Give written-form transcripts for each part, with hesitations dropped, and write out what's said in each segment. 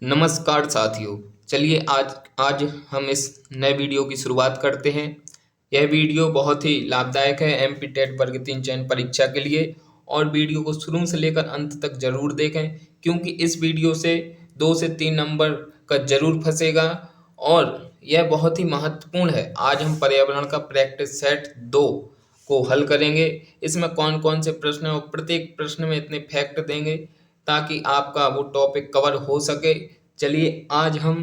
नमस्कार साथियों। चलिए आज आज हम इस नए वीडियो की शुरुआत करते हैं। यह वीडियो बहुत ही लाभदायक है एमपी टेट वर्ग 3 चयन परीक्षा के लिए। और वीडियो को शुरू से लेकर अंत तक जरूर देखें, क्योंकि इस वीडियो से 2 से 3 नंबर का जरूर फंसेगा और यह बहुत ही महत्वपूर्ण है। आज हम पर्यावरण का प्रैक्टिस सेट 2 को हल करेंगे। इसमें कौन कौन से प्रश्न हैं और प्रत्येक प्रश्न में इतने फैक्ट देंगे ताकि आपका वो टॉपिक कवर हो सके। चलिए आज हम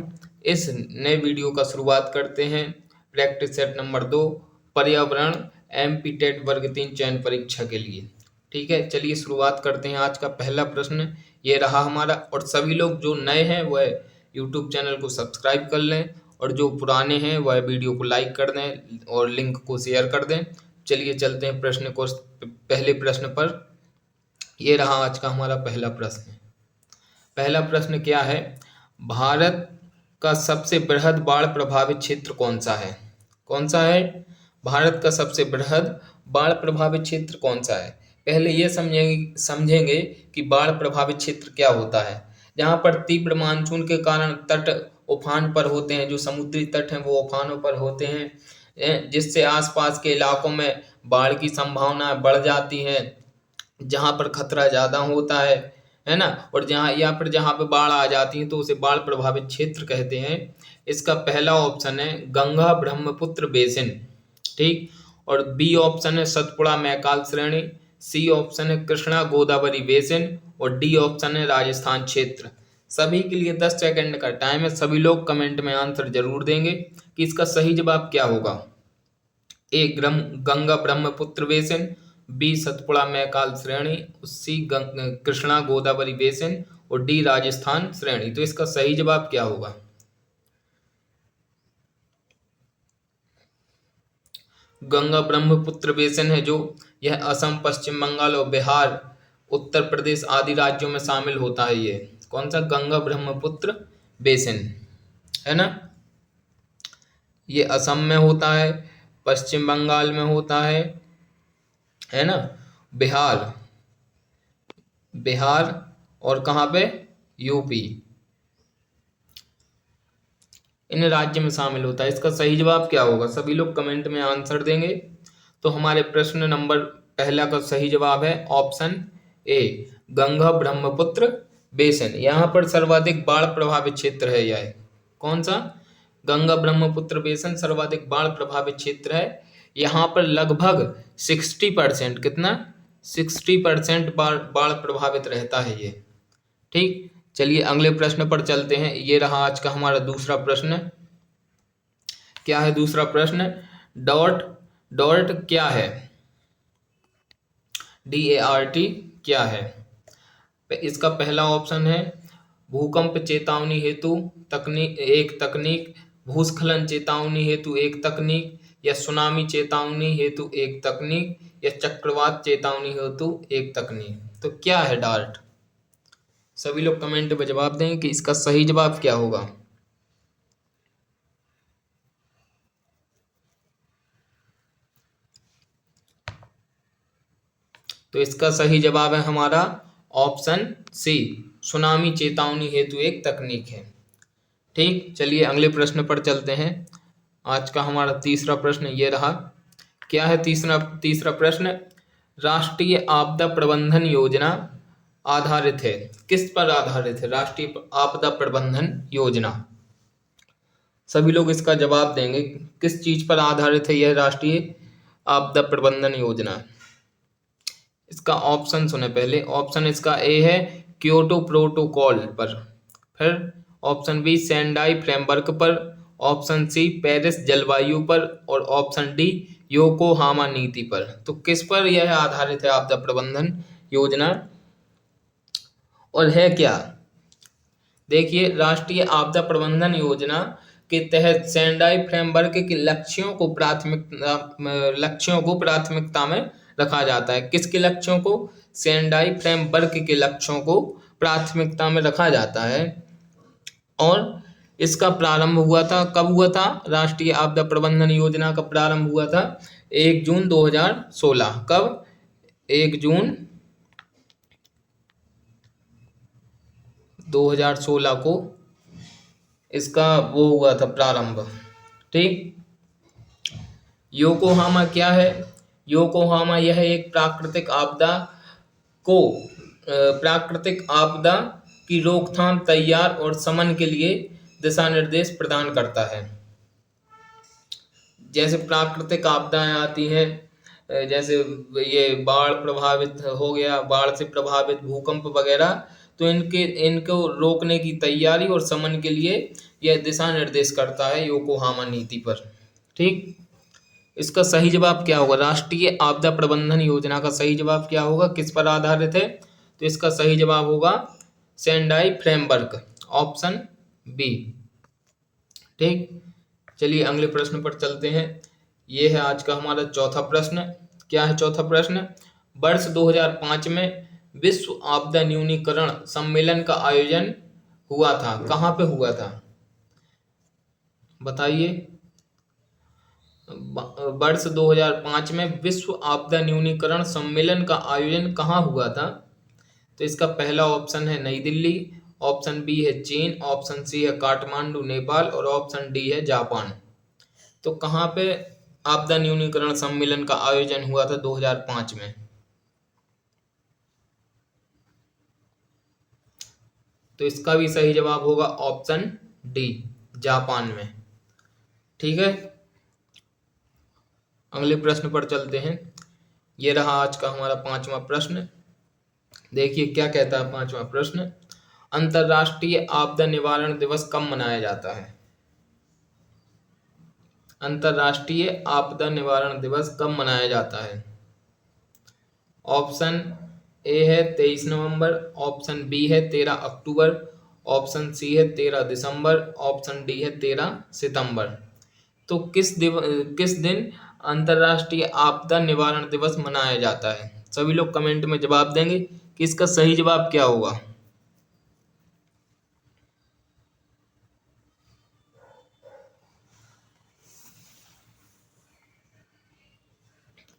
इस नए वीडियो का शुरुआत करते हैं। प्रैक्टिस सेट नंबर 2 पर्यावरण एमपी टेट वर्ग 3 चयन परीक्षा के लिए। ठीक है, चलिए शुरुआत करते हैं। आज का पहला प्रश्न ये रहा हमारा, और सभी लोग जो नए हैं वह यूट्यूब चैनल को सब्सक्राइब कर लें और जो पुराने हैं वह वीडियो को लाइक कर दें और लिंक को शेयर कर दें। चलिए चलते हैं प्रश्न को, पहले प्रश्न पर। ये रहा आज का हमारा पहला प्रश्न। पहला प्रश्न क्या है? भारत का सबसे बृहद बाढ़ प्रभावित क्षेत्र कौन सा है? कौन सा है? भारत का सबसे बृहद बाढ़ प्रभावित क्षेत्र कौन सा है? पहले ये समझेंगे कि बाढ़ प्रभावित क्षेत्र क्या होता है। जहाँ पर तीव्र मानसून के कारण तट उफान पर होते हैं, जो समुद्री तट हैं वो उफानों पर होते हैं, जिससे आसपास के इलाकों में बाढ़ की संभावना बढ़ जाती है, जहाँ पर खतरा ज़्यादा होता है ना। और जहाँ पे बाढ़ आ जाती है तो उसे बाढ़ प्रभावित क्षेत्र कहते हैं। इसका पहला ऑप्शन है गंगा ब्रह्मपुत्र बेसिन। ठीक। और बी ऑप्शन है सतपुड़ा मैकाल श्रेणी। सी ऑप्शन है कृष्णा गोदावरी बेसिन। और डी ऑप्शन है राजस्थान क्षेत्र। सभी के लिए 10 सेकंड का टाइम है। सभी लोग कमेंट में आंसर जरूर देंगे कि इसका सही जवाब क्या होगा। ए गंगा ब्रह्मपुत्र बेसिन, बी सतपुड़ा मैकाल श्रेणी, सी कृष्णा गोदावरी बेसिन और डी राजस्थान श्रेणी। तो इसका सही जवाब क्या होगा? गंगा ब्रह्मपुत्र बेसिन है जो यह असम, पश्चिम बंगाल और बिहार, उत्तर प्रदेश आदि राज्यों में शामिल होता है। ये कौन सा? गंगा ब्रह्मपुत्र बेसिन है ना। ये असम में होता है, पश्चिम बंगाल में होता है ना, बिहार बिहार और कहाँ पे? यूपी, इन राज्य में शामिल होता है। इसका सही जवाब क्या होगा? सभी लोग कमेंट में आंसर देंगे। तो हमारे प्रश्न नंबर पहला का सही जवाब है option A Ganga Brahmaputra basin. यहाँ पर सर्वाधिक बाढ़ प्रभावित क्षेत्र है यह। कौन सा? गंगा ब्रह्मपुत्र बेसिन सर्वाधिक बाढ़ प्रभावित क्षेत्र है। यहाँ पर लगभग 60%, कितना? 60% बाढ़ प्रभावित रहता है ये। ठीक। चलिए अगले प्रश्न पर चलते हैं। ये रहा आज का हमारा दूसरा प्रश्न। क्या है दूसरा प्रश्न? डॉट डॉट क्या है? DART क्या है? इसका पहला ऑप्शन है भूकंप चेतावनी हेतु एक तकनीक, भूस्खलन चेतावनी हेतु एक तकनीक, या सुनामी चेतावनी हेतु एक तकनीक, या चक्रवात चेतावनी हेतु एक तकनीक। तो क्या है डार्ट? सभी लोग कमेंट में जवाब दें कि इसका सही जवाब क्या होगा। तो इसका सही जवाब है हमारा ऑप्शन सी, सुनामी चेतावनी हेतु एक तकनीक है। ठीक। चलिए अगले प्रश्न पर चलते हैं। आज का हमारा तीसरा प्रश्न ये रहा। क्या है तीसरा प्रश्न? राष्ट्रीय आपदा प्रबंधन योजना आधारित है, किस पर आधारित है? राष्ट्रीय आपदा प्रबंधन योजना। सभी लोग इसका जवाब देंगे किस चीज पर आधारित है यह राष्ट्रीय आपदा प्रबंधन योजना। इसका ऑप्शन सुने पहले। ऑप्शन इसका ए है क्योटो प्रोटोकॉल पर, फिर ऑप्शन बी सेंडाई फ्रेमवर्क पर, ऑप्शन सी पेरिस जलवायु पर, और ऑप्शन डी योकोहामा नीति पर। तो किस पर यह आधारित है आपदा प्रबंधन योजना और है क्या? देखिए, राष्ट्रीय आपदा प्रबंधन योजना के तहत सेंडाई फ्रेमवर्क के लक्ष्यों को प्राथमिकता में रखा जाता है। किसके लक्ष्यों को? सेंडाई फ्रेमवर्क के लक्ष्यों को प्राथमिकता में रखा जाता है। और इसका प्रारंभ हुआ था, कब हुआ था? राष्ट्रीय आपदा प्रबंधन योजना का प्रारंभ हुआ था 1 जून 2016। कब? 1 जून 2016 को इसका वो हुआ था प्रारंभ। ठीक। योकोहामा क्या है? योकोहामा यह एक प्राकृतिक आपदा की रोकथाम, तैयार और शमन के लिए दिशा निर्देश प्रदान करता है। जैसे प्राकृतिक आपदाएं आती हैं, जैसे ये बाढ़ प्रभावित हो गया, बाढ़ से प्रभावित भूकंप वगैरह, तो इनको रोकने की तैयारी और शमन के लिए यह दिशा निर्देश करता है योकोहामा नीति पर। ठीक। इसका सही जवाब क्या होगा? राष्ट्रीय आपदा प्रबंधन योजना का सही जवाब क्या होगा? किस पर आधारित है? तो इसका सही जवाब होगा सेंडाई फ्रेमवर्क, ऑप्शन बी। ठीक। चलिए अगले प्रश्न पर चलते हैं। ये है आज का हमारा चौथा प्रश्न। क्या है चौथा प्रश्न? वर्ष 2005 में विश्व आपदा न्यूनीकरण सम्मेलन का आयोजन हुआ था, कहाँ पे हुआ था? बताइए। वर्ष 2005 में विश्व आपदा न्यूनीकरण सम्मेलन का आयोजन कहाँ हुआ था? तो इसका पहला ऑप्शन है नई दिल्ली, ऑप्शन बी है चीन, ऑप्शन सी है काठमांडू नेपाल और ऑप्शन डी है जापान। तो कहाँ पे आपदा न्यूनीकरण सम्मेलन का आयोजन हुआ था 2005 में? तो इसका भी सही जवाब होगा ऑप्शन डी, जापान में। ठीक है। अगले प्रश्न पर चलते हैं। ये रहा आज का हमारा पांचवा प्रश्न। देखिए क्या कहता है पांचवा प्रश्न। अंतर्राष्ट्रीय आपदा निवारण दिवस कब मनाया जाता है? अंतर्राष्ट्रीय आपदा निवारण दिवस कब मनाया जाता है? ऑप्शन ए है 23 नवंबर, ऑप्शन बी है 13 अक्टूबर, ऑप्शन सी है 13 दिसंबर, ऑप्शन डी है 13 सितंबर। तो किस दिन अंतर्राष्ट्रीय आपदा निवारण दिवस मनाया जाता है? सभी लोग कमेंट में जवाब देंगे कि इसका सही जवाब क्या होगा।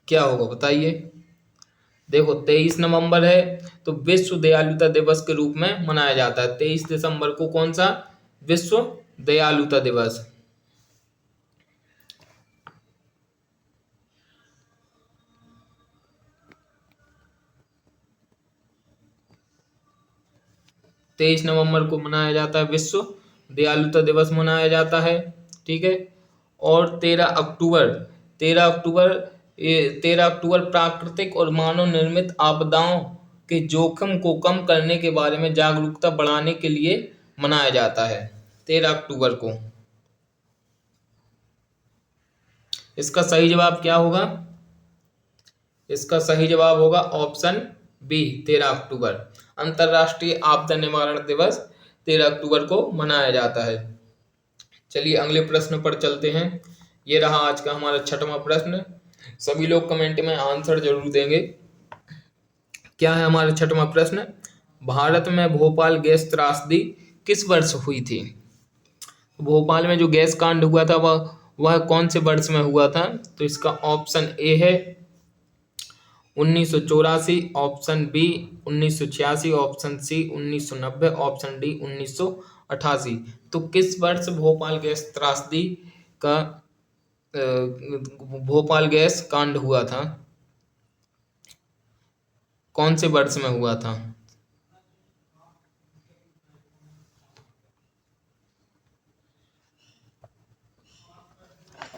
क्या होगा बताइए। देखो 23 नवंबर है तो विश्व दयालुता दिवस के रूप में मनाया जाता है। 23 दिसंबर को कौन सा? विश्व दयालुता दिवस। तेईस नवंबर को मनाया जाता है, विश्व दयालुता दिवस मनाया जाता है। ठीक है। और 13 अक्टूबर प्राकृतिक और मानव निर्मित आपदाओं के जोखिम को कम करने के बारे में जागरूकता बढ़ाने के लिए मनाया जाता है 13 अक्टूबर को। इसका सही जवाब क्या होगा? इसका सही जवाब होगा ऑप्शन बी, 13 अक्टूबर। अंतर्राष्ट्रीय आपदा निवारण दिवस 13 अक्टूबर को मनाया जाता है। चलिए अगले प्रश्न पर चलते हैं। ये रहा आज का हमारा छठवां प्रश्न। सभी लोग कमेंट में आंसर जरूर देंगे। क्या है हमारा छठवां प्रश्न? भारत में भोपाल गैस त्रासदी किस वर्ष हुई थी? भोपाल में जो गैस कांड हुआ था वह कौन से वर्ष में हुआ था? तो इसका ऑप्शन ए है 1984, option B 1986, option C 1990, option D 1988। तो किस वर्ष भोपाल गैस त्रासदी का भोपाल गैस कांड हुआ था? कौन से वर्ष में हुआ था?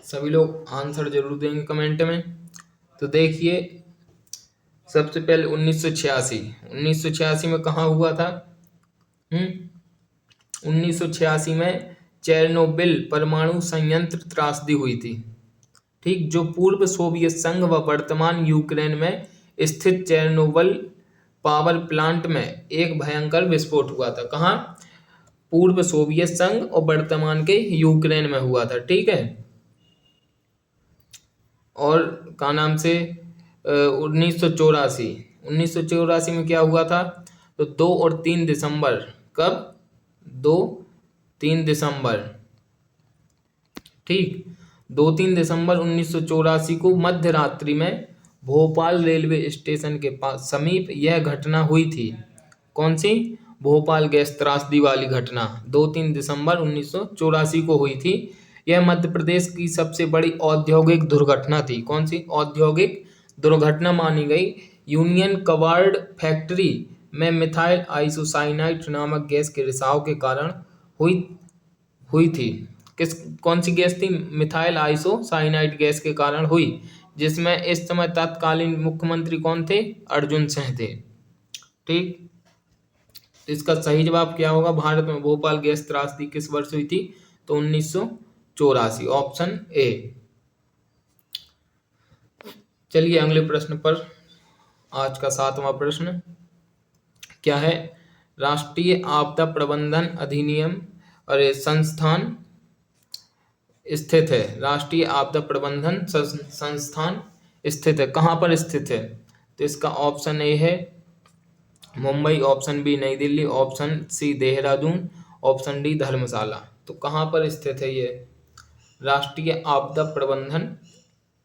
सभी लोग आंसर जरूर देंगे कमेंट में। तो देखिए सबसे पहले 1986 में कहाँ हुआ था? 1986 में चेरनोबिल परमाणु संयंत्र त्रासदी हुई थी। ठीक। जो पूर्व सोवियत संघ व वर्तमान यूक्रेन में स्थित चेरनोबिल पावर प्लांट में एक भयंकर विस्फोट हुआ था। कहाँ? पूर्व सोवियत संघ और वर्तमान के यूक्रेन में हुआ था। ठीक है। और का नाम से 1984 में क्या हुआ था? तो 2 और 3 दिसंबर। कब? 2-3 दिसंबर। ठीक। 2-3 दिसंबर 1984 को मध्य रात्रि में भोपाल रेलवे स्टेशन के पास समीप यह घटना हुई थी। कौन सी? भोपाल गैस त्रासदी वाली घटना 2-3 दिसंबर 1984 को हुई थी। यह मध्य प्रदेश की सबसे बड़ी औद्योगिक दुर्घटना थी। कौन सी औद्योगिक दुर्घटना मानी गई? यूनियन कार्बाइड फैक्ट्री में मिथाइल आइसोसाइनाइड नामक गैस के रिसाव के कारण हुई हुई थी। कौन सी गैस थी? मिथाइल आइसोसाइनाइड गैस के कारण हुई, जिसमें इस समय तत्कालीन मुख्यमंत्री कौन थे? अर्जुन सिंह थे। ठीक, तो इसका सही जवाब क्या होगा? भारत में भोपाल गैस त्रासदी किस वर्ष हुई थी? तो 1984, ऑप्शन ए। चलिए अगले प्रश्न पर, आज का 7वां प्रश्न क्या है? राष्ट्रीय आपदा प्रबंधन अधिनियम और संस्थान स्थित है। राष्ट्रीय आपदा प्रबंधन संस्थान स्थित है, कहाँ पर स्थित है? तो इसका ऑप्शन ए है Mumbai, option B New Delhi, option C Dehradun, option D Dharamshala. तो कहाँ पर स्थित है ये राष्ट्रीय आपदा प्रबंधन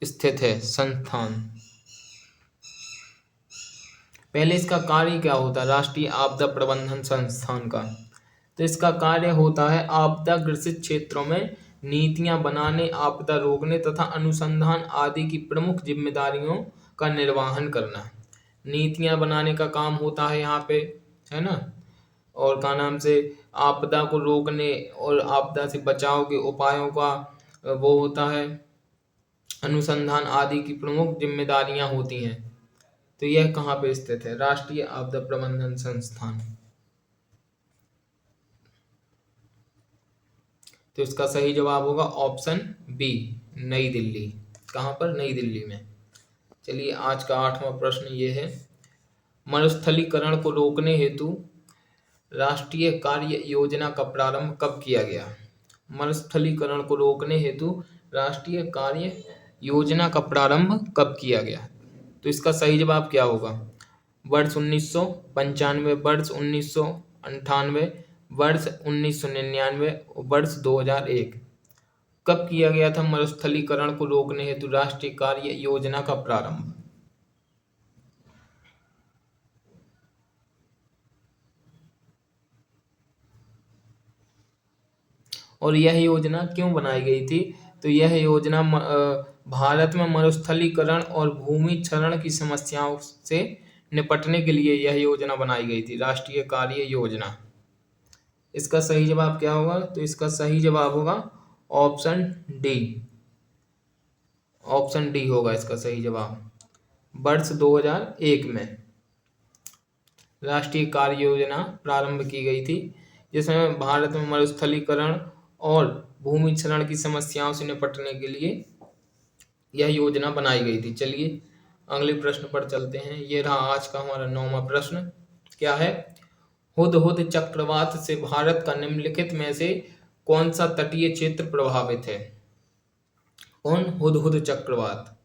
स्थित है संस्थान? पहले इसका कार्य क्या होता है राष्ट्रीय आपदा प्रबंधन संस्थान का? तो इसका कार्य होता है आपदा ग्रसित क्षेत्रों में नीतियां बनाने, आपदा रोकने तथा अनुसंधान आदि की प्रमुख जिम्मेदारियों का निर्वहन करना। नीतियां बनाने का काम होता है यहाँ पे, है ना, और का नाम से आपदा को रोकने और आपदा से बचाव के उपायों का वो होता है, अनुसंधान आदि की प्रमुख जिम्मेदारियां होती हैं। तो यह कहाँ पे स्थित है? राष्ट्रीय आपदा प्रबंधन संस्थान। तो इसका सही जवाब होगा ऑप्शन बी नई दिल्ली। कहाँ पर? नई दिल्ली में। चलिए आज का 8वां प्रश्न ये है, मरुस्थलीकरण को रोकने हेतु राष्ट्रीय कार्य योजना का प्रारंभ कब किया गया? मरुस्थलीकरण को रोकने हेतु राष्ट्रीय कार्य योजना का प्रारंभ कब किया गया? तो इसका सही जवाब क्या होगा? वर्ष 1995, वर्ष 1998, वर्ष 1999, वर्ष 2001। कब किया गया था मरुस्थलीकरण को रोकने हेतु राष्ट्रीय कार्य योजना का प्रारंभ? और यह योजना क्यों बनाई गई थी? तो यह योजना भारत में मरुस्थलीकरण और भूमि क्षरण की समस्याओं से निपटने के लिए यह योजना बनाई गई थी, राष्ट्रीय कार्य योजना। इसका सही जवाब क्या होगा? तो इसका सही जवाब होगा ऑप्शन डी। ऑप्शन डी होगा इसका सही जवाब। वर्ष 2001 में राष्ट्रीय कार्य योजना प्रारंभ की गई थी, जिसमें भारत में मरुस्थलीकरण और भूमि क्षरण की समस्याओं से निपटने के लिए यह योजना बनाई गई थी। चलिए अगले प्रश्न पर चलते हैं। ये रहा आज का हमारा 9वां प्रश्न। क्या है? हुदहुद चक्रवात से भारत का निम्नलिखित में से कौन सा तटीय क्षेत्र प्रभावित है? कौन? हुदहुद चक्रवात।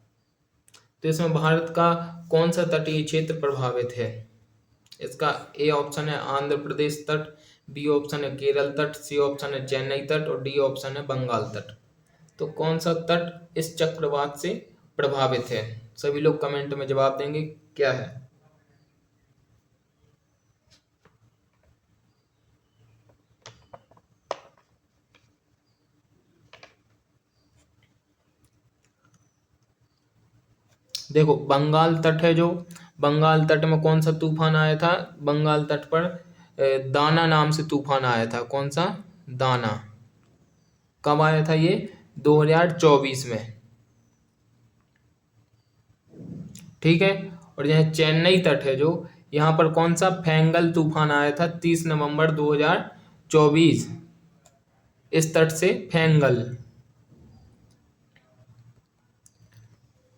तो इसमें भारत का कौन सा तटीय क्षेत्र प्रभावित है? इसका ए ऑप्शन है आंध्र प्रदेश तट, बी ऑप्शन है केरल तट, सी ऑप्शन है चेन्नई तट और डी ऑप्शन है बंगाल तट। तो कौन सा तट इस चक्रवात से प्रभावित है? सभी लोग कमेंट में जवाब देंगे क्या है। देखो बंगाल तट है, जो बंगाल तट में कौन सा तूफान आया था? बंगाल तट पर दाना नाम से तूफान आया था। कौन सा? दाना। कब आया था ये? 2024 में। ठीक है। और यह चेन्नई तट है, जो यहाँ पर कौन सा? फेंगल तूफान आया था 30 नवंबर 2024। इस तट से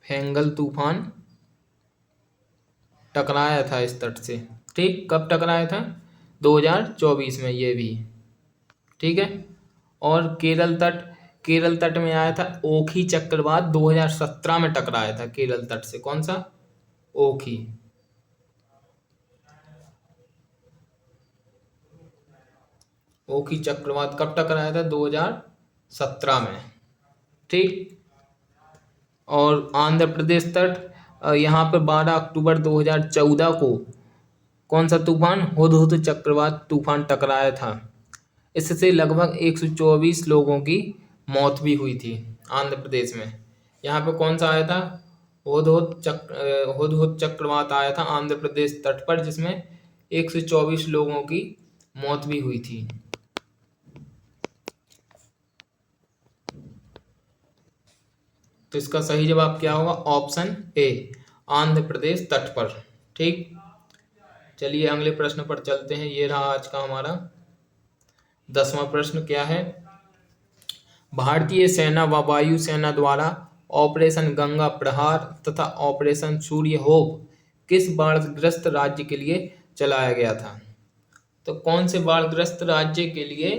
फेंगल तूफान टकराया था इस तट से। ठीक, कब टकराया था? 2024 में ये भी। ठीक है। और केरल तट में आया था ओखी चक्रवात 2017 में टकराया था केरल तट से। कौन सा? ओखी। ओखी चक्रवात कब टकराया था? 2017 में। ठीक। और आंध्र प्रदेश तट यहाँ पर 12 अक्टूबर 2014 को कौन सा तूफान? हुदहुद चक्रवात तूफान टकराया था। इससे लगभग 124 लोगों की मौत भी हुई थी आंध्र प्रदेश में। यहाँ पे कौन सा आया था? हुदहुद चक्रवात आया था आंध्र प्रदेश तट पर, जिसमें 124 लोगों की मौत भी हुई थी। तो इसका सही जवाब क्या होगा? ऑप्शन ए, आंध्र प्रदेश तट पर। ठीक, चलिए अगले प्रश्न पर चलते हैं। ये रहा आज का हमारा 10वां प्रश्न। क्या है? भारतीय सेना व वायु सेना द्वारा ऑपरेशन गंगा प्रहार तथा ऑपरेशन सूर्य होप किस बाढ़ग्रस्त राज्य के लिए चलाया गया था? तो कौन से बाढ़ग्रस्त राज्य के लिए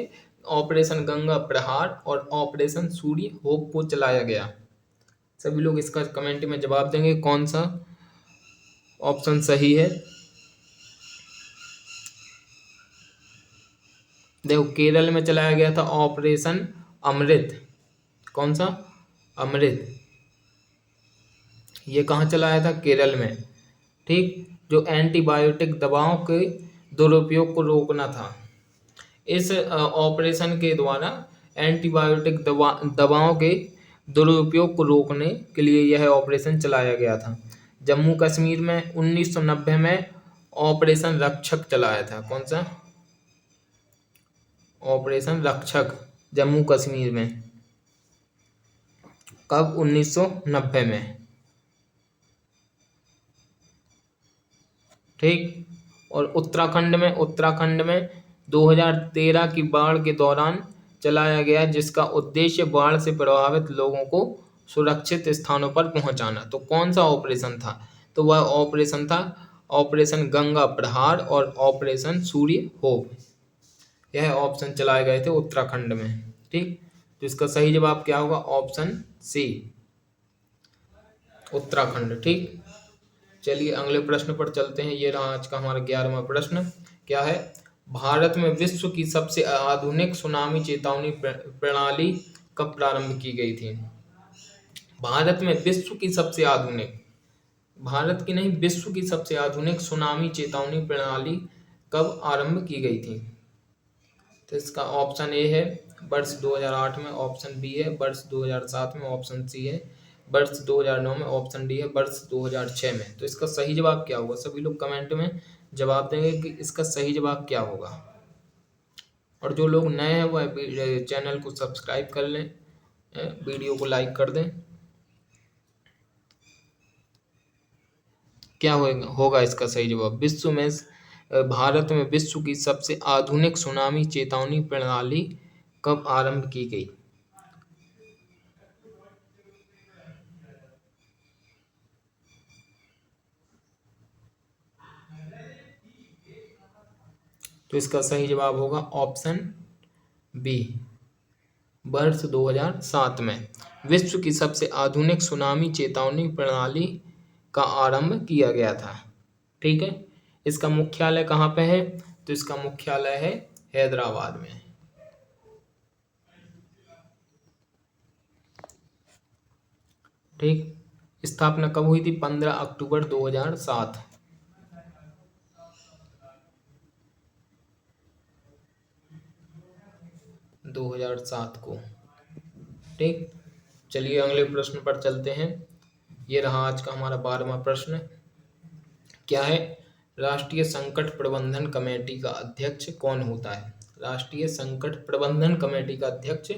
ऑपरेशन गंगा प्रहार और ऑपरेशन सूर्य होप को चलाया गया? सभी लोग इसका कमेंट में जवाब देंगे कौन सा ऑप्शन सही है। देखो, केरल में चलाया गया था ऑपरेशन अमृत। कौन सा? अमृत। ये कहाँ चलाया था? केरल में। ठीक, जो एंटीबायोटिक दवाओं के दुरुपयोग को रोकना था। इस ऑपरेशन के द्वारा एंटीबायोटिक दवाओं के दुरुपयोग को रोकने के लिए यह ऑपरेशन चलाया गया था। जम्मू कश्मीर में 1990 में ऑपरेशन रक्षक चलाया था। कौन सा? ऑपरेशन रक्षक, जम्मू कश्मीर में। कब? 1990 में। ठीक, और उत्तराखंड में 2013 की बाढ़ के दौरान चलाया गया, जिसका उद्देश्य बाढ़ से प्रभावित लोगों को सुरक्षित स्थानों पर पहुंचाना। तो कौन सा ऑपरेशन था? तो वह ऑपरेशन था ऑपरेशन गंगा प्रहार और ऑपरेशन सूर्य होप। यह ऑप्शन चलाए गए थे उत्तराखंड में। ठीक, तो इसका सही जवाब क्या होगा? Option C, Uttarakhand. ठीक, चलिए अगले प्रश्न पर चलते हैं। ये रहा आज का हमारा 11वां प्रश्न। क्या है? भारत में विश्व की सबसे आधुनिक सुनामी चेतावनी प्रणाली कब प्रारंभ की गई थी? भारत में विश्व की सबसे आधुनिक, भारत की नहीं, विश्व की सबसे आधुनिक सुनामी चेतावनी प्रणाली कब आरंभ की गई थी? तो इसका ऑप्शन ए है वर्ष 2008 में, ऑप्शन बी है वर्ष 2007 में, ऑप्शन सी है वर्ष 2009 में, ऑप्शन डी है वर्ष 2006 में। तो इसका सही जवाब क्या होगा? सभी लोग कमेंट में जवाब देंगे कि इसका सही जवाब क्या होगा। और जो लोग नए हैं वह चैनल को सब्सक्राइब कर लें, वीडियो को लाइक कर दें। क्या होगा इसका सही जवाब? भारत में विश्व की सबसे आधुनिक सुनामी चेतावनी प्रणाली कब आरंभ की गई? तो इसका सही जवाब होगा ऑप्शन बी, वर्ष 2007 में विश्व की सबसे आधुनिक सुनामी चेतावनी प्रणाली का आरंभ किया गया था। ठीक है, इसका मुख्यालय कहाँ पे है? तो इसका मुख्यालय है हैदराबाद में। ठीक, स्थापना कब हुई थी? 15 अक्टूबर 2007। को। ठीक, चलिए अगले प्रश्न पर चलते हैं। ये रहा आज का हमारा 12वां प्रश्न। क्या है? राष्ट्रीय संकट प्रबंधन कमेटी का अध्यक्ष कौन होता है? राष्ट्रीय संकट प्रबंधन कमेटी का अध्यक्ष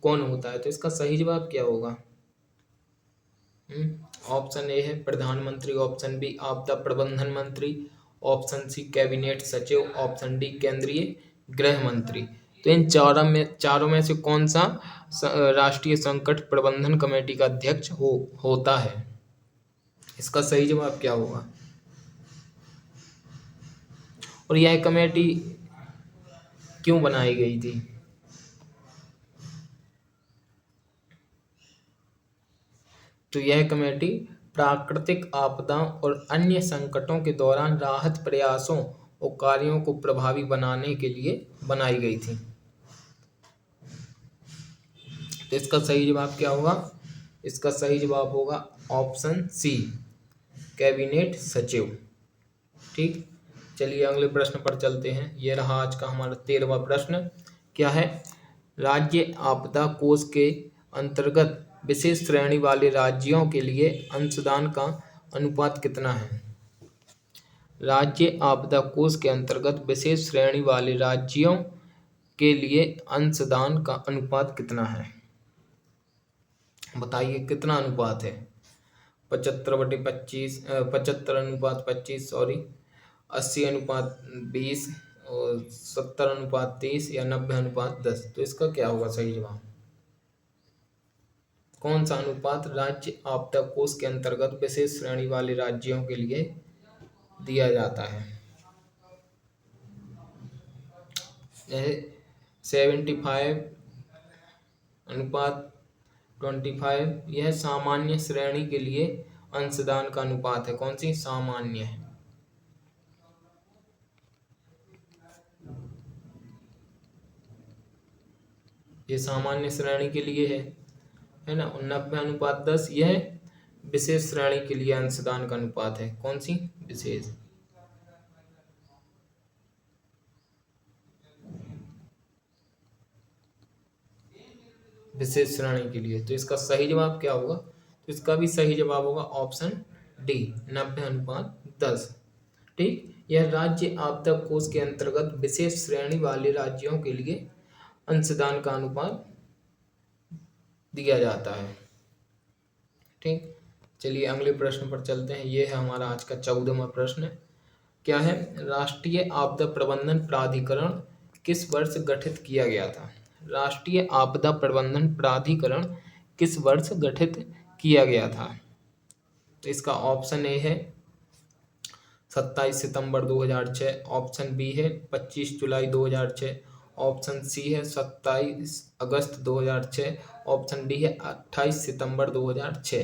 कौन होता है? तो इसका सही जवाब क्या होगा? ऑप्शन ए है प्रधानमंत्री, ऑप्शन बी आपदा प्रबंधन मंत्री, ऑप्शन सी कैबिनेट सचिव, ऑप्शन डी केंद्रीय गृह मंत्री। तो इन चारों में से कौन सा राष्ट्रीय संकट प्रबंधन कमेटी का अध्यक्ष होता है? इसका सही जवाब क्या होगा? और यह कमेटी क्यों बनाई गई थी? तो यह कमेटी प्राकृतिक आपदाओं और अन्य संकटों के दौरान राहत प्रयासों और कार्यों को प्रभावी बनाने के लिए बनाई गई थी। तो इसका सही जवाब क्या होगा? इसका सही जवाब होगा ऑप्शन सी, कैबिनेट सचिव। ठीक, चलिए अगले प्रश्न पर चलते हैं। ये रहा आज का हमारा 13वां प्रश्न। क्या है? राज्य आपदा कोष के अंतर्गत विशेष श्रेणी वाले राज्यों के लिए अंशदान का अनुपात कितना है? राज्य आपदा कोष के अंतर्गत विशेष श्रेणी वाले राज्यों के लिए अंशदान का अनुपात कितना है? बताइए कितना अनुपात है? 75/25, 75/25, सॉरी, 80/20 और 70/30 या 90/10। तो इसका क्या होगा सही जवाब? कौन सा अनुपात राज्य आपदा कोष के अंतर्गत विशेष श्रेणी वाले राज्यों के लिए दिया जाता है? 75/25। यह सामान्य श्रेणी के लिए अंशदान का अनुपात है। कौन सी? सामान्य। ये सामान्य श्रेणी के लिए है ना। 90/10 यह विशेष श्रेणी के लिए अंशदान का अनुपात है। कौन सी? विशेष। विशेष श्रेणी के लिए। तो इसका सही जवाब क्या होगा? तो इसका भी सही जवाब होगा ऑप्शन डी, 90/10। ठीक। यह राज्य आपदा कोष के अंतर्गत विशेष श्रेणी वाले राज्यों के लिए अंशदान का अनुपात दिया जाता है। ठीक। चलिए अगले प्रश्न पर चलते हैं। यह है हमारा आज का 14वां प्रश्न। क्या है? राष्ट्रीय आपदा प्रबंधन प्राधिकरण किस वर्ष गठित किया गया था? राष्ट्रीय आपदा प्रबंधन प्राधिकरण किस वर्ष गठित किया गया था? तो इसका ऑप्शन ए है 27 सितंबर 2006, ऑप्शन बी है 25 जुलाई 2006, ऑप्शन सी है 27 अगस्त 2006, ऑप्शन डी है 28 सितंबर 2006।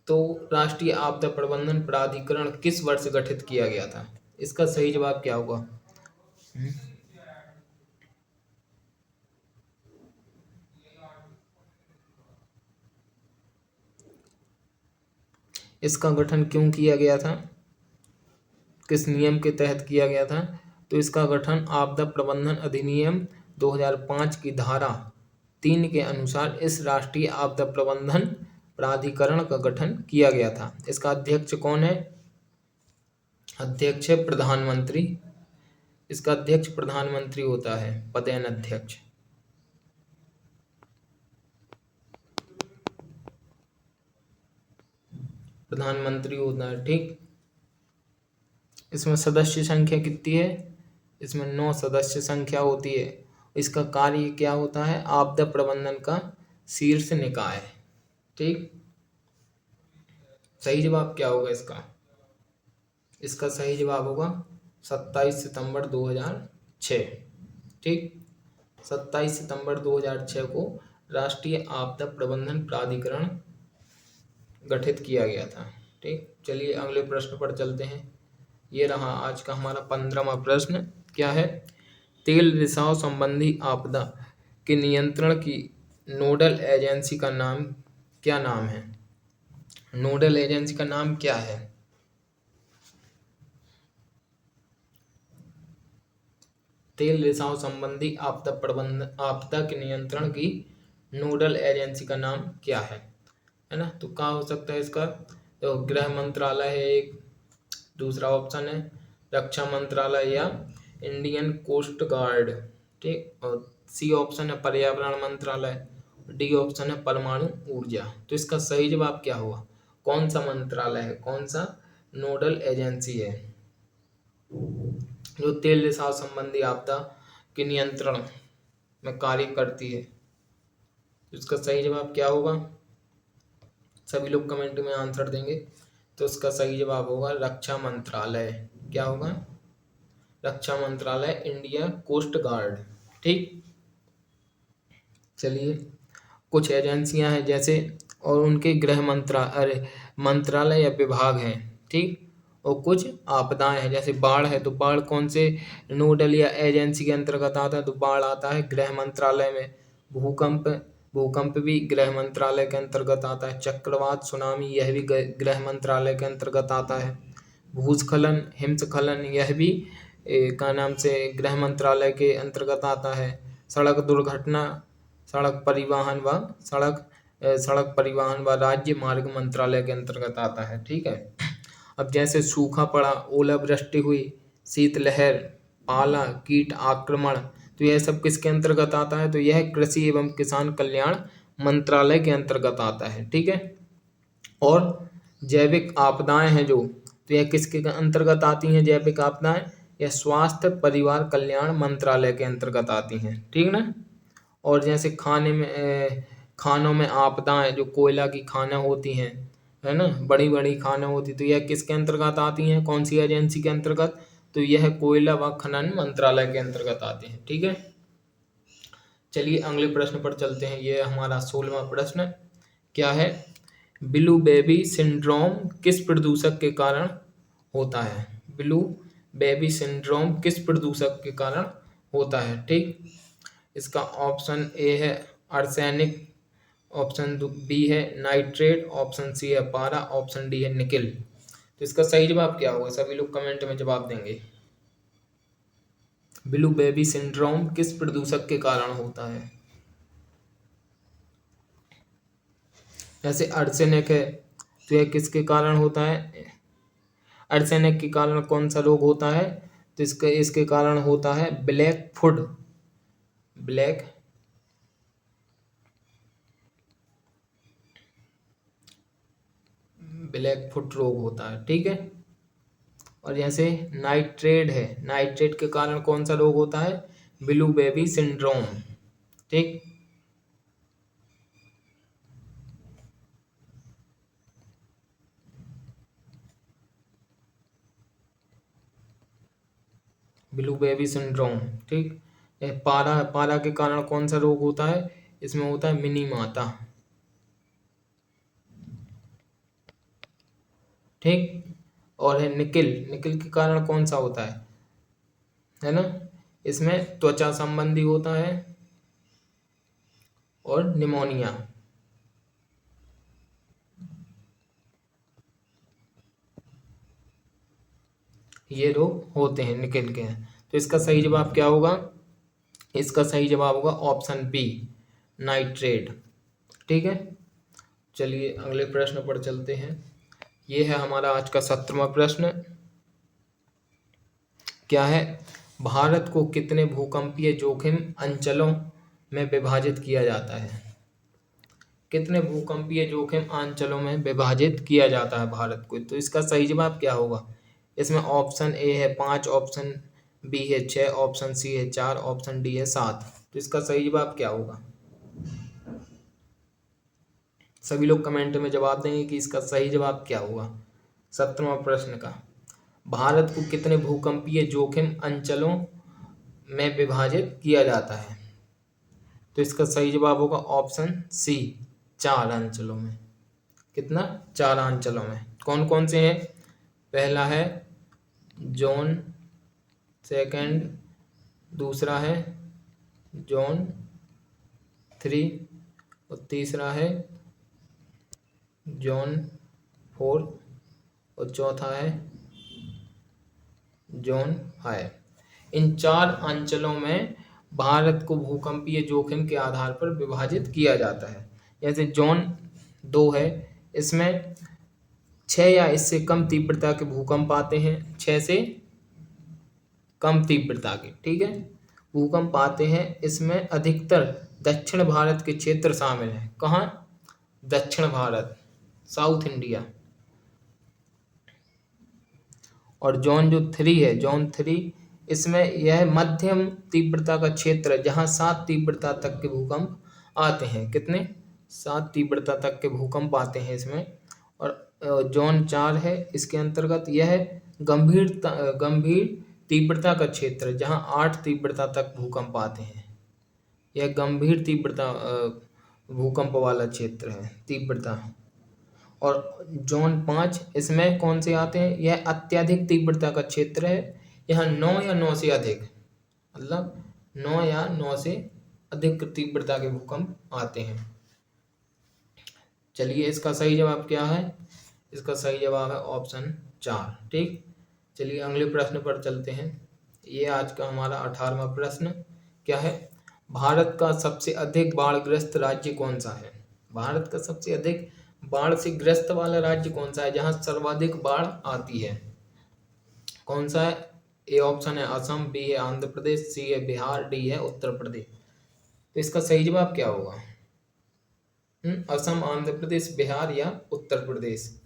तो राष्ट्रीय आपदा प्रबंधन प्राधिकरण किस वर्ष गठित किया गया था? इसका सही जवाब क्या होगा? इसका गठन क्यों किया गया था? किस नियम के तहत किया गया था? तो इसका गठन आपदा प्रबंधन अधिनियम 2005 की धारा 3 के अनुसार इस राष्ट्रीय आपदा प्रबंधन प्राधिकरण का गठन किया गया था। इसका अध्यक्ष कौन है? अध्यक्ष है प्रधानमंत्री। इसका अध्यक्ष प्रधानमंत्री होता है, पदेन अध्यक्ष। प्रधानमंत्री होता है। ठीक। इसमें सदस्य संख्या कितनी है? इसमें 9 सदस्य संख्या होती है। इसका कार्य क्या होता है? आपदा प्रबंधन का शीर्ष निकाय। ठीक। सही जवाब क्या होगा इसका? इसका सही जवाब होगा 27 सितंबर 2006। ठीक। 27 सितंबर 2006 को राष्ट्रीय आपदा प्रबंधन प्राधिकरण गठित किया गया था। ठीक। चलिए अगले प्रश्न पर चलते हैं। ये रहा आज का हमारा 15वां प्रश्न। क्या है? तेल रिसाव संबंधी आपदा के नियंत्रण की नोडल एजेंसी का नाम क्या नाम है? नोडल एजेंसी का नाम क्या है? तेल रिसाव संबंधी आपदा के नियंत्रण की नोडल एजेंसी का नाम क्या है ना। तो क्या हो सकता है इसका? तो गृह मंत्रालय है एक, दूसरा ऑप्शन है रक्षा मंत्रालय या इंडियन कोस्ट गार्ड। ठीक। और सी ऑप्शन है पर्यावरण मंत्रालय, डी ऑप्शन है परमाणु ऊर्जा। तो इसका सही जवाब क्या होगा? कौन सा मंत्रालय है, कौन सा नोडल एजेंसी है जो तेल रिसाव संबंधी आपदा के नियंत्रण में कार्य करती है? इसका सही जवाब क्या होगा? सभी लोग कमेंट में आंसर देंगे। तो इसका सही जवाब होगा रक्षा मंत्रालय। क्या होगा? रक्षा मंत्रालय, इंडिया कोस्ट गार्ड। ठीक। चलिए कुछ एजेंसियां हैं जैसे और उनके गृह मंत्रालय या विभाग हैं। ठीक। और कुछ आपदाएं हैं जैसे बाढ़ है, तो बाढ़ कौन से नोडल या एजेंसी के अंतर्गत आता है? तो बाढ़ आता है गृह मंत्रालय में। भूकंप भी गृह मंत्रालय के अंतर्गत आता है। चक्रवात, सुनामी, यह भी गृह मंत्रालय के अंतर्गत आता है। भूस्खलन, हिमस्खलन, यह भी का नाम से गृह मंत्रालय के अंतर्गत आता है। सड़क दुर्घटना, सड़क परिवहन व राज्य मार्ग मंत्रालय के अंतर्गत आता है। ठीक है। अब जैसे सूखा पड़ा, ओलावृष्टि हुई, शीतलहर, पाला, कीट आक्रमण, तो यह सब किसके अंतर्गत आता है? तो यह कृषि एवं किसान कल्याण मंत्रालय के अंतर्गत आता है। ठीक है। और जैविक आपदाएं हैं जो, तो यह किसके अंतर्गत आती हैं? जैविक आपदाएं यह स्वास्थ्य परिवार कल्याण मंत्रालय के अंतर्गत आती हैं। ठीक ना। और जैसे खानों में आपदाएं, जो कोयला की खाना होती हैं, है ना, बड़ी बड़ी खाना होती, तो यह किसके अंतर्गत आती हैं? कौन सी एजेंसी के अंतर्गत? तो यह कोयला व खनन मंत्रालय के अंतर्गत आती हैं। ठीक है। चलिए अगले प्रश्न पर चलते हैं। ये हमारा 16वां प्रश्न क्या है? ब्लू बेबी सिंड्रोम किस प्रदूषक के कारण होता है? ब्लू बेबी सिंड्रोम किस प्रदूषक के कारण होता है? ठीक। इसका ऑप्शन ए है आर्सेनिक, ऑप्शन बी है नाइट्रेट, ऑप्शन सी है पारा, ऑप्शन डी है निकिल। तो इसका सही जवाब क्या होगा? सभी लोग कमेंट में जवाब देंगे। ब्लू बेबी सिंड्रोम किस प्रदूषक के कारण होता है? जैसे आर्सेनिक है, तो यह किसके कारण होता है? आर्सेनिक के कारण कौन सा रोग होता है? तो इसके कारण होता है ब्लैक फुट रोग होता है। ठीक है। और जैसे नाइट्रेट है, नाइट्रेट के कारण कौन सा रोग होता है? Blue baby syndrome. ठीक। Blue baby syndrome. ठीक। पारा के कारण कौन सा रोग होता है? इसमें होता है मिनी माता। ठीक। और है निकिल, निकिल के कारण कौन सा होता है ना? इसमें त्वचा संबंधी होता है और निमोनिया। ये रोग होते हैं, निकिल के हैं। तो इसका सही जवाब क्या होगा? इसका सही जवाब होगा ऑप्शन बी, नाइट्रेट। ठीक है। चलिए अगले प्रश्न पर चलते हैं। ये है हमारा आज का 17वां प्रश्न। क्या है? भारत को कितने भूकंपीय जोखिम अंचलों में विभाजित किया जाता है? कितने भूकंपीय जोखिम अंचलों में विभाजित किया जाता है भारत को? तो इसका सही जवाब क्या होगा? इसमें ऑप्शन ए है 5, ऑप्शन बी है 6, ऑप्शन सी है 4, ऑप्शन डी है 7। तो इसका सही जवाब क्या होगा? सभी लोग कमेंट में जवाब देंगे कि इसका सही जवाब क्या होगा 17वां प्रश्न का। भारत को कितने भूकंपीय जोखिम अंचलों में विभाजित किया जाता है? तो इसका सही जवाब होगा ऑप्शन सी, 4 अंचलों में। कितना? 4 अंचलों में। कौन कौन से हैं? पहला है जोन, सेकंड, दूसरा है जोन 3 और तीसरा है जोन 4 और चौथा है जोन 5। इन 4 अंचलों में भारत को भूकंपीय जोखिम के आधार पर विभाजित किया जाता है। जैसे जोन 2 है, इसमें 6 या इससे कम तीव्रता के भूकंप आते हैं, 6 से कम तीव्रता के, ठीक है, भूकंप आते हैं। इसमें अधिकतर दक्षिण भारत के क्षेत्र शामिल हैं। कहाँ? दक्षिण भारत, साउथ इंडिया। और जोन जो 3 है, जोन 3, इसमें यह मध्यम तीव्रता का क्षेत्र है, जहाँ 7 तीव्रता तक के भूकंप आते हैं। कितने? 7 तीव्रता तक के भूकंप आते हैं इसमें। और जोन 4 है, इसके अंतर्गत यह गंभीर तीव्रता का क्षेत्र है, जहाँ 8 तीव्रता तक भूकंप आते हैं। यह गंभीर तीव्रता भूकंप वाला क्षेत्र है, तीव्रता। और जोन 5, इसमें कौन से आते हैं? यह अत्यधिक तीव्रता का क्षेत्र है, यहाँ 9 या 9 से अधिक, मतलब 9 या 9 से अधिक तीव्रता के भूकंप आते हैं। चलिए इसका सही जवाब क्या है? इसका सही जवाब है ऑप्शन 4। ठीक, चलिए अगले प्रश्न पर चलते हैं। ये आज का हमारा 18वां प्रश्न क्या है? भारत का सबसे अधिक बाढ़ग्रस्त राज्य कौन सा है? भारत का सबसे अधिक बाढ़ से ग्रस्त वाला राज्य कौन सा है, जहां सर्वाधिक बाढ़ आती है? कौन सा है? ए ऑप्शन है असम, बी है आंध्र प्रदेश, सी है बिहार, डी है उत्तर प्रदेश। तो इसका सही जवाब क्या होगा? असम, आंध्र प्रदेश, बिहार या उत्तर प्रदेश?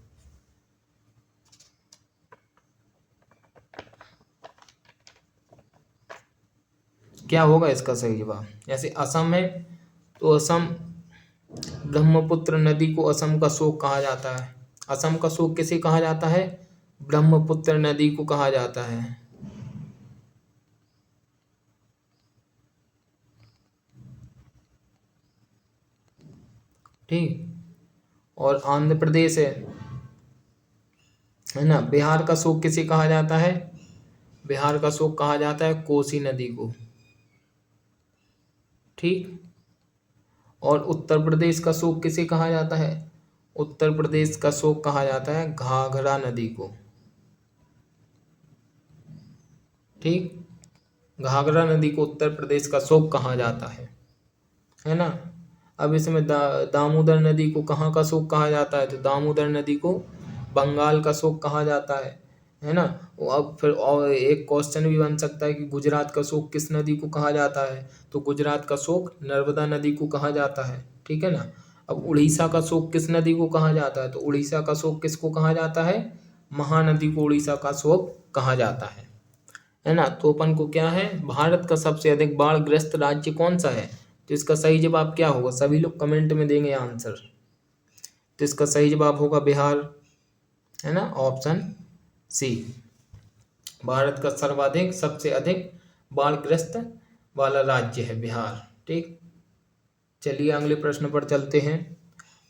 क्या होगा इसका सही जवाब? जैसे असम है तो असम, ब्रह्मपुत्र नदी को असम का शोक कहा जाता है। असम का शोक किसे कहा जाता है? ब्रह्मपुत्र नदी को कहा जाता है। ठीक, और आंध्र प्रदेश है ना, बिहार का शोक किसे कहा जाता है? बिहार का शोक कहा जाता है कोसी नदी को। ठीक, और उत्तर प्रदेश का शोक किसे कहा जाता है? उत्तर प्रदेश का शोक कहा जाता है घाघरा नदी को। ठीक, घाघरा नदी को उत्तर प्रदेश का शोक कहा जाता है ना। अब इसमें दामोदर नदी को कहाँ का शोक कहा जाता है? तो दामोदर नदी को बंगाल का शोक कहा जाता है ना। अब फिर और एक क्वेश्चन भी बन सकता है कि गुजरात का शोक किस नदी को कहा जाता है? तो गुजरात का शोक नर्मदा नदी को कहा जाता है। ठीक है ना। अब उड़ीसा का शोक किस नदी को कहा जाता है? तो उड़ीसा का शोक किसको कहा जाता है? महानदी को उड़ीसा का शोक कहा जाता है ना। तो अपन को क्या है, भारत का सबसे अधिक बाढ़ ग्रस्त राज्य कौन सा है? तो इसका सही जवाब क्या होगा? सभी लोग कमेंट में देंगे आंसर। तो इसका सही जवाब होगा बिहार, है ना, ऑप्शन सी। भारत का सर्वाधिक सबसे अधिक बाढ़ग्रस्त वाला राज्य है बिहार। ठीक, चलिए अगले प्रश्न पर चलते हैं।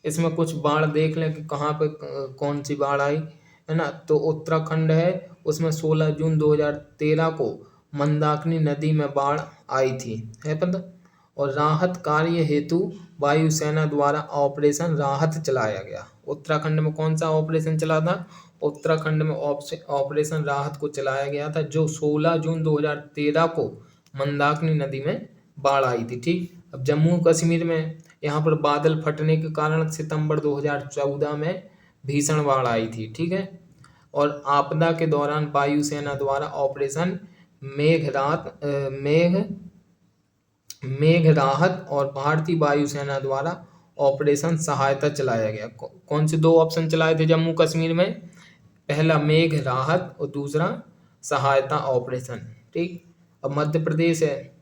इसमें कुछ बाढ़ देख लें कि कहाँ पे कौन सी बाढ़ आई, है ना। तो उत्तराखंड है, उसमें 16 जून 2013 को मंदाकिनी नदी में बाढ़ आई थी, है पता। और राहत कार्य हेतु वायुसेना द्वारा ऑपरेशन राहत चलाया गया। उत्तराखंड में कौन सा ऑपरेशन चला था? उत्तराखंड में ऑपरेशन राहत को चलाया गया था, जो 16 जून 2013 को मंदाकिनी नदी में बाढ़ आई थी। ठीक, अब जम्मू कश्मीर में यहाँ पर बादल फटने के कारण सितंबर 2014 में भीषण बाढ़ आई थी। ठीक है, और आपदा के दौरान वायुसेना द्वारा ऑपरेशन मेघ राहत और भारतीय वायुसेना द्वारा ऑपरेशन सहायता चलाया गया। कौन से दो ऑप्शन चलाए थे जम्मू कश्मीर में? पहला मेघ राहत और दूसरा सहायता ऑपरेशन। ठीक, अब मध्य प्रदेश है,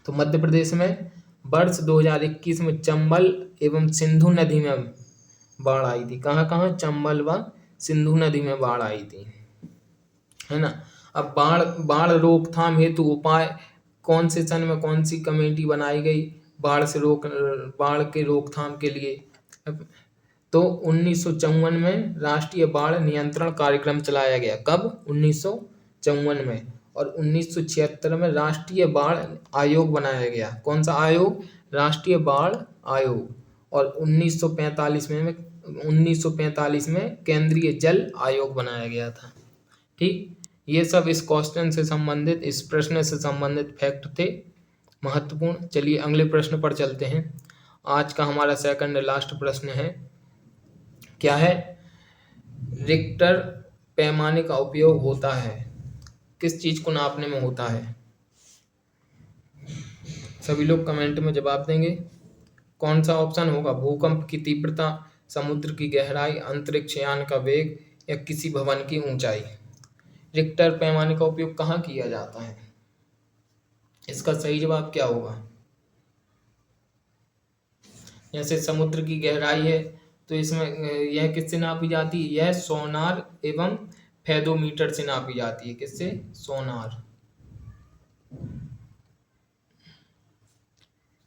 तो मध्य प्रदेश में वर्ष 2021 में चंबल एवं सिंधु नदी में बाढ़ आई थी। कहाँ कहाँ? चंबल व सिंधु नदी में बाढ़ आई थी, है ना। अब बाढ़ बाढ़ रोकथाम हेतु उपाय कौन से सन में कौन सी कमेटी बनाई गई बाढ़ के रोकथाम के लिए? तो 1954 में राष्ट्रीय बाढ़ नियंत्रण कार्यक्रम चलाया गया। कब? 1954 में। और 1976 में राष्ट्रीय बाढ़ आयोग बनाया गया। कौन सा आयोग? राष्ट्रीय बाढ़ आयोग। और 1945 में केंद्रीय जल आयोग बनाया गया था। ठीक, ये सब इस क्वेश्चन से संबंधित, इस प्रश्न से संबंधित फैक्ट थे, महत्वपूर्ण। चलिए अगले प्रश्न पर चलते हैं। आज का हमारा सेकंड लास्ट प्रश्न है, क्या है? रिक्टर पैमाने का उपयोग होता है, किस चीज को नापने में होता है? सभी लोग कमेंट में जवाब देंगे। कौन सा ऑप्शन होगा? भूकंप की तीव्रता, समुद्र की गहराई, अंतरिक्ष यान का वेग या किसी भवन की ऊंचाई? रिक्टर पैमाने का उपयोग कहाँ किया जाता है? इसका सही जवाब क्या होगा? जैसे समुद्र की गहराई है तो इसमें यह किससे नापी जाती है? यह सोनार एवं फेदोमीटर से नापी जाती है। किससे? सोनार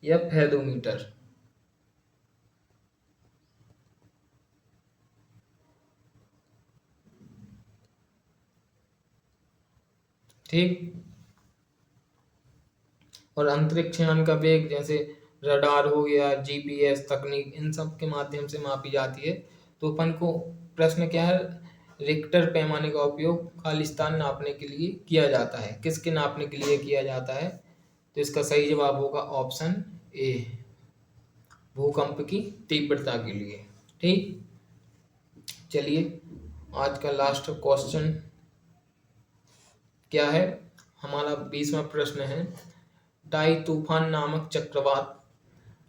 या फेदोमीटर। ठीक, और अंतरिक्ष यान का वेग जैसे रडार हो गया, जीपीएस तकनीक, इन सब के माध्यम से मापी जाती है। तो अपन को प्रश्न क्या है, रिक्टर पैमाने का उपयोग खालिस्तान नापने के लिए किया जाता है? किसके नापने के लिए किया जाता है? तो इसका सही जवाब होगा ऑप्शन ए, भूकंप की तीव्रता के लिए। ठीक, चलिए आज का लास्ट क्वेश्चन क्या है? हमारा 20वां प्रश्न है, टाई तूफान नामक चक्रवात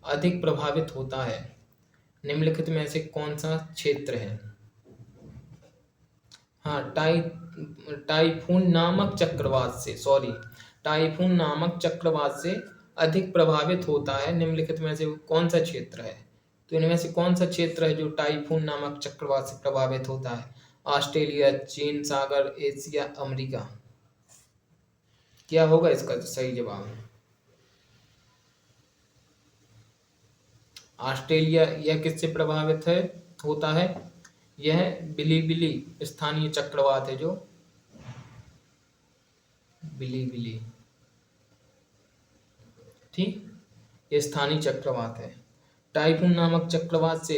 अधिक प्रभावित होता है निम्नलिखित में से कौन सा क्षेत्र है? हाँ, टाइफून नामक चक्रवात से, सॉरी, टाइफून नामक चक्रवात से अधिक प्रभावित होता है निम्नलिखित में से कौन सा क्षेत्र है? तो इनमें से कौन सा क्षेत्र है जो टाइफून नामक चक्रवात से प्रभावित होता है? ऑस्ट्रेलिया, चीन सागर, एशिया, अमेरिका। क्या होगा इसका सही जवाब? ऑस्ट्रेलिया। यह किससे प्रभावित है होता है? यह बिलीबिली स्थानीय चक्रवात है, जो बिलीबिली, ठीक, ये स्थानीय चक्रवात है। टाइफून नामक चक्रवात से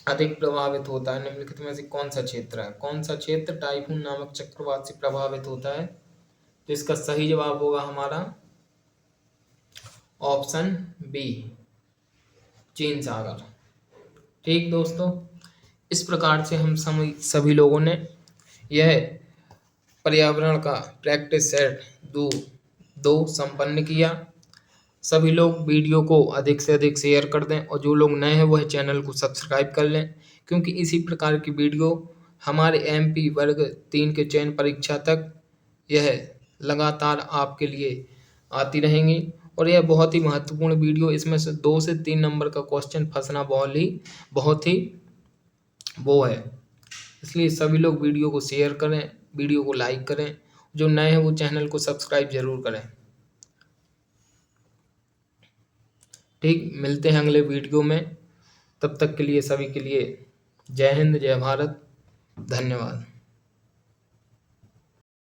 अधिक प्रभावित होता है निम्नलिखित में से कौन सा क्षेत्र है? कौन सा क्षेत्र टाइफून नामक चक्रवात से प्रभावित होता है? तो इसका सही जवाब होगा हमारा ऑप्शन बी, चीन सागर। ठीक दोस्तों, इस प्रकार से हम सभी लोगों ने यह पर्यावरण का प्रैक्टिस सेट दो संपन्न किया। सभी लोग वीडियो को अधिक से अधिक शेयर कर दें और जो लोग नए हैं वह चैनल को सब्सक्राइब कर लें, क्योंकि इसी प्रकार की वीडियो हमारे MP वर्ग 3 के चयन परीक्षा तक यह लगातार आपके लिए आती रहेंगी। और यह बहुत ही महत्वपूर्ण वीडियो, इसमें से 2 से 3 नंबर का क्वेश्चन फंसना बहुत ही वो है। इसलिए सभी लोग वीडियो को शेयर करें, वीडियो को लाइक करें, जो नए हैं वो चैनल को सब्सक्राइब जरूर करें। ठीक, मिलते हैं अगले वीडियो में। तब तक के लिए सभी के लिए जय हिंद, जय भारत, धन्यवाद।